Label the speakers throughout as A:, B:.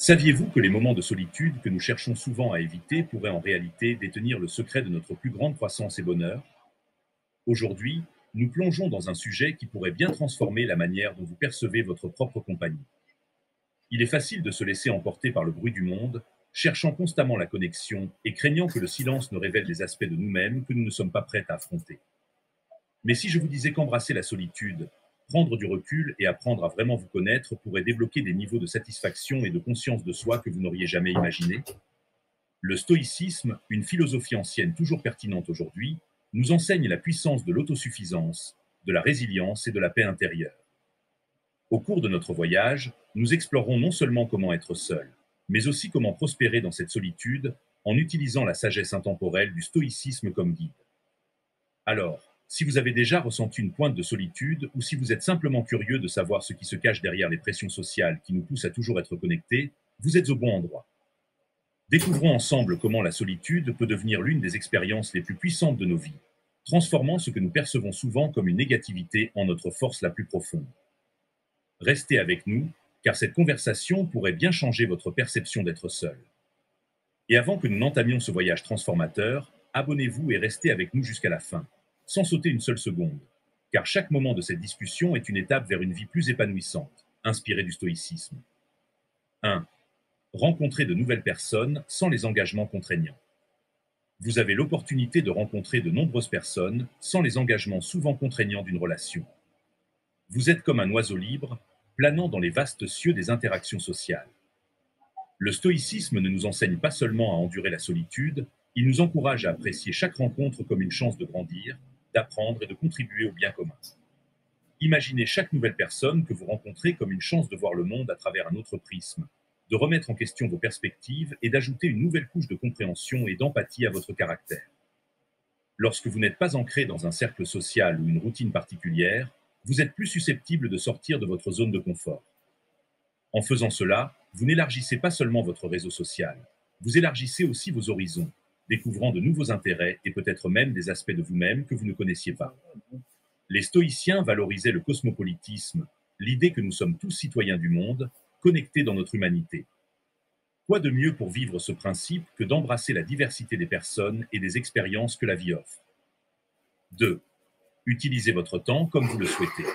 A: Saviez-vous que les moments de solitude que nous cherchons souvent à éviter pourraient en réalité détenir le secret de notre plus grande croissance et bonheur? Aujourd'hui, nous plongeons dans un sujet qui pourrait bien transformer la manière dont vous percevez votre propre compagnie. Il est facile de se laisser emporter par le bruit du monde, cherchant constamment la connexion et craignant que le silence ne révèle des aspects de nous-mêmes que nous ne sommes pas prêts à affronter. Mais si je vous disais qu'embrasser la solitude, prendre du recul et apprendre à vraiment vous connaître pourrait débloquer des niveaux de satisfaction et de conscience de soi que vous n'auriez jamais imaginés? Le stoïcisme, une philosophie ancienne toujours pertinente aujourd'hui, nous enseigne la puissance de l'autosuffisance, de la résilience et de la paix intérieure. Au cours de notre voyage, nous explorerons non seulement comment être seul, mais aussi comment prospérer dans cette solitude en utilisant la sagesse intemporelle du stoïcisme comme guide. Alors, si vous avez déjà ressenti une pointe de solitude ou si vous êtes simplement curieux de savoir ce qui se cache derrière les pressions sociales qui nous poussent à toujours être connectés, vous êtes au bon endroit. Découvrons ensemble comment la solitude peut devenir l'une des expériences les plus puissantes de nos vies, transformant ce que nous percevons souvent comme une négativité en notre force la plus profonde. Restez avec nous, car cette conversation pourrait bien changer votre perception d'être seul. Et avant que nous n'entamions ce voyage transformateur, abonnez-vous et restez avec nous jusqu'à la fin, sans sauter une seule seconde, car chaque moment de cette discussion est une étape vers une vie plus épanouissante, inspirée du stoïcisme. 1. Rencontrer de nouvelles personnes sans les engagements contraignants. Vous avez l'opportunité de rencontrer de nombreuses personnes sans les engagements souvent contraignants d'une relation. Vous êtes comme un oiseau libre, planant dans les vastes cieux des interactions sociales. Le stoïcisme ne nous enseigne pas seulement à endurer la solitude, il nous encourage à apprécier chaque rencontre comme une chance de grandir, d'apprendre et de contribuer au bien commun. Imaginez chaque nouvelle personne que vous rencontrez comme une chance de voir le monde à travers un autre prisme, de remettre en question vos perspectives et d'ajouter une nouvelle couche de compréhension et d'empathie à votre caractère. Lorsque vous n'êtes pas ancré dans un cercle social ou une routine particulière, vous êtes plus susceptible de sortir de votre zone de confort. En faisant cela, vous n'élargissez pas seulement votre réseau social, vous élargissez aussi vos horizons, découvrant de nouveaux intérêts et peut-être même des aspects de vous-même que vous ne connaissiez pas. Les stoïciens valorisaient le cosmopolitisme, l'idée que nous sommes tous citoyens du monde, connectés dans notre humanité. Quoi de mieux pour vivre ce principe que d'embrasser la diversité des personnes et des expériences que la vie offre? 2. Utilisez votre temps comme vous le souhaitez.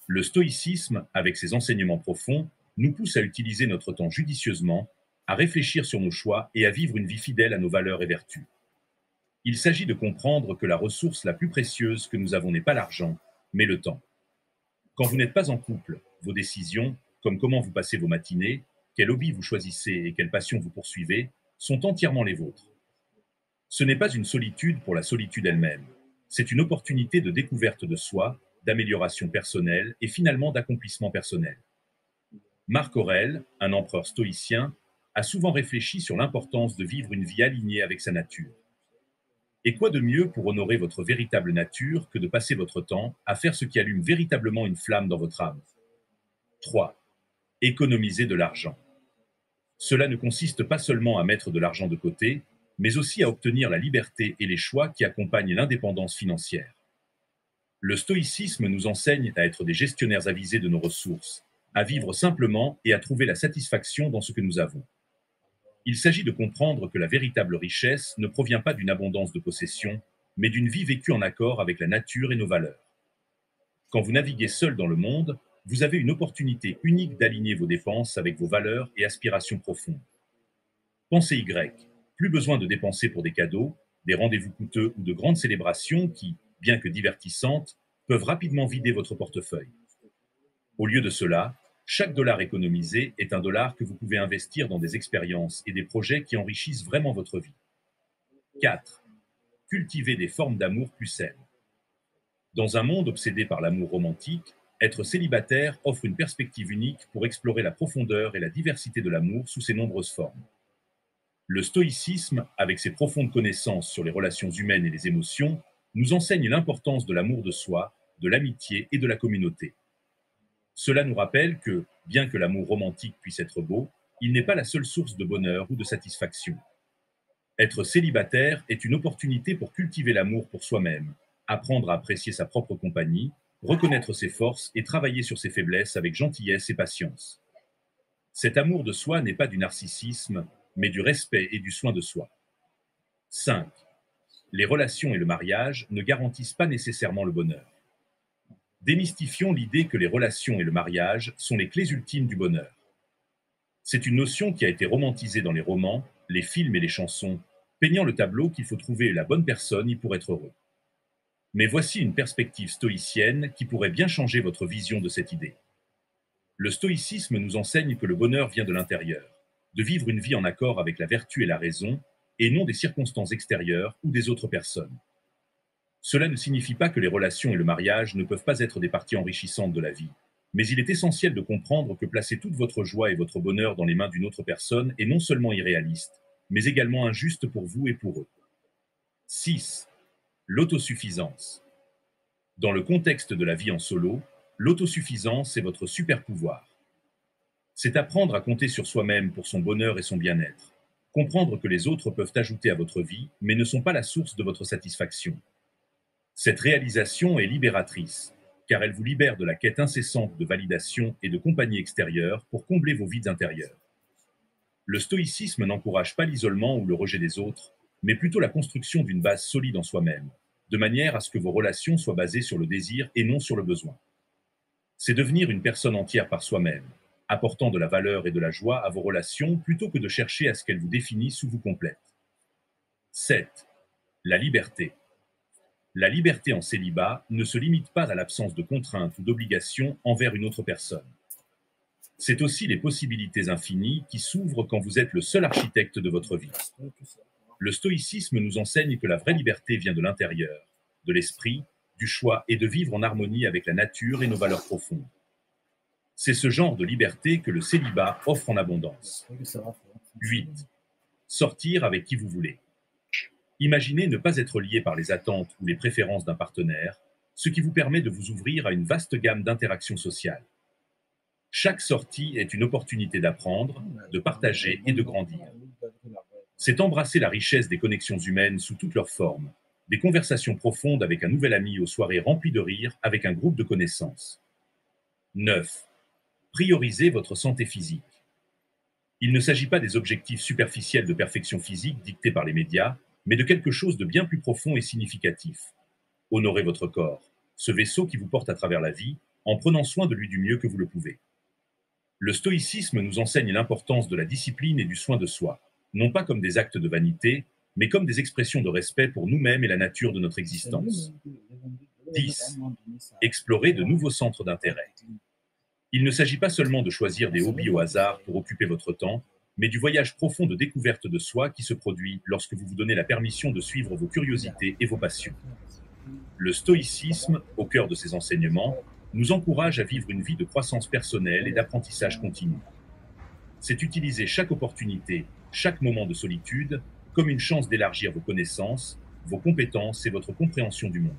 A: Le stoïcisme, avec ses enseignements profonds, nous pousse à utiliser notre temps judicieusement, à réfléchir sur nos choix et à vivre une vie fidèle à nos valeurs et vertus. Il s'agit de comprendre que la ressource la plus précieuse que nous avons n'est pas l'argent, mais le temps. Quand vous n'êtes pas en couple, vos décisions, comme comment vous passez vos matinées, quel hobby vous choisissez et quelle passion vous poursuivez, sont entièrement les vôtres. Ce n'est pas une solitude pour la solitude elle-même. C'est une opportunité de découverte de soi, d'amélioration personnelle et finalement d'accomplissement personnel. Marc Aurèle, un empereur stoïcien, a souvent réfléchi sur l'importance de vivre une vie alignée avec sa nature. Et quoi de mieux pour honorer votre véritable nature que de passer votre temps à faire ce qui allume véritablement une flamme dans votre âme? 3. Économiser de l'argent. Cela ne consiste pas seulement à mettre de l'argent de côté, mais aussi à obtenir la liberté et les choix qui accompagnent l'indépendance financière. Le stoïcisme nous enseigne à être des gestionnaires avisés de nos ressources, à vivre simplement et à trouver la satisfaction dans ce que nous avons. Il s'agit de comprendre que la véritable richesse ne provient pas d'une abondance de possessions, mais d'une vie vécue en accord avec la nature et nos valeurs. Quand vous naviguez seul dans le monde, vous avez une opportunité unique d'aligner vos dépenses avec vos valeurs et aspirations profondes. Pensez Y, plus besoin de dépenser pour des cadeaux, des rendez-vous coûteux ou de grandes célébrations qui, bien que divertissantes, peuvent rapidement vider votre portefeuille. Au lieu de cela, chaque dollar économisé est un dollar que vous pouvez investir dans des expériences et des projets qui enrichissent vraiment votre vie. 4. Cultiver des formes d'amour plus saines. Dans un monde obsédé par l'amour romantique, être célibataire offre une perspective unique pour explorer la profondeur et la diversité de l'amour sous ses nombreuses formes. Le stoïcisme, avec ses profondes connaissances sur les relations humaines et les émotions, nous enseigne l'importance de l'amour de soi, de l'amitié et de la communauté. Cela nous rappelle que, bien que l'amour romantique puisse être beau, il n'est pas la seule source de bonheur ou de satisfaction. Être célibataire est une opportunité pour cultiver l'amour pour soi-même, apprendre à apprécier sa propre compagnie, reconnaître ses forces et travailler sur ses faiblesses avec gentillesse et patience. Cet amour de soi n'est pas du narcissisme, mais du respect et du soin de soi. 5. Les relations et le mariage ne garantissent pas nécessairement le bonheur. Démystifions l'idée que les relations et le mariage sont les clés ultimes du bonheur. C'est une notion qui a été romantisée dans les romans, les films et les chansons, peignant le tableau qu'il faut trouver la bonne personne pour être heureux. Mais voici une perspective stoïcienne qui pourrait bien changer votre vision de cette idée. Le stoïcisme nous enseigne que le bonheur vient de l'intérieur, de vivre une vie en accord avec la vertu et la raison, et non des circonstances extérieures ou des autres personnes. Cela ne signifie pas que les relations et le mariage ne peuvent pas être des parties enrichissantes de la vie, mais il est essentiel de comprendre que placer toute votre joie et votre bonheur dans les mains d'une autre personne est non seulement irréaliste, mais également injuste pour vous et pour eux. 6. L'autosuffisance. Dans le contexte de la vie en solo, l'autosuffisance est votre super pouvoir. C'est apprendre à compter sur soi-même pour son bonheur et son bien-être. Comprendre que les autres peuvent ajouter à votre vie, mais ne sont pas la source de votre satisfaction. Cette réalisation est libératrice, car elle vous libère de la quête incessante de validation et de compagnie extérieure pour combler vos vides intérieurs. Le stoïcisme n'encourage pas l'isolement ou le rejet des autres, mais plutôt la construction d'une base solide en soi-même, de manière à ce que vos relations soient basées sur le désir et non sur le besoin. C'est devenir une personne entière par soi-même, apportant de la valeur et de la joie à vos relations plutôt que de chercher à ce qu'elles vous définissent ou vous complètent. 7. La liberté. La liberté en célibat ne se limite pas à l'absence de contraintes ou d'obligations envers une autre personne. C'est aussi les possibilités infinies qui s'ouvrent quand vous êtes le seul architecte de votre vie. Le stoïcisme nous enseigne que la vraie liberté vient de l'intérieur, de l'esprit, du choix et de vivre en harmonie avec la nature et nos valeurs profondes. C'est ce genre de liberté que le célibat offre en abondance. 8. Sortir avec qui vous voulez. Imaginez ne pas être lié par les attentes ou les préférences d'un partenaire, ce qui vous permet de vous ouvrir à une vaste gamme d'interactions sociales. Chaque sortie est une opportunité d'apprendre, de partager et de grandir. C'est embrasser la richesse des connexions humaines sous toutes leurs formes, des conversations profondes avec un nouvel ami aux soirées remplies de rire avec un groupe de connaissances. 9. Priorisez votre santé physique. Il ne s'agit pas des objectifs superficiels de perfection physique dictés par les médias, mais de quelque chose de bien plus profond et significatif. Honorez votre corps, ce vaisseau qui vous porte à travers la vie, en prenant soin de lui du mieux que vous le pouvez. Le stoïcisme nous enseigne l'importance de la discipline et du soin de soi, non pas comme des actes de vanité, mais comme des expressions de respect pour nous-mêmes et la nature de notre existence. 10. Explorer de nouveaux centres d'intérêt. Il ne s'agit pas seulement de choisir des hobbies au hasard pour occuper votre temps, mais du voyage profond de découverte de soi qui se produit lorsque vous vous donnez la permission de suivre vos curiosités et vos passions. Le stoïcisme, au cœur de ses enseignements, nous encourage à vivre une vie de croissance personnelle et d'apprentissage continu. C'est utiliser chaque opportunité, chaque moment de solitude, comme une chance d'élargir vos connaissances, vos compétences et votre compréhension du monde.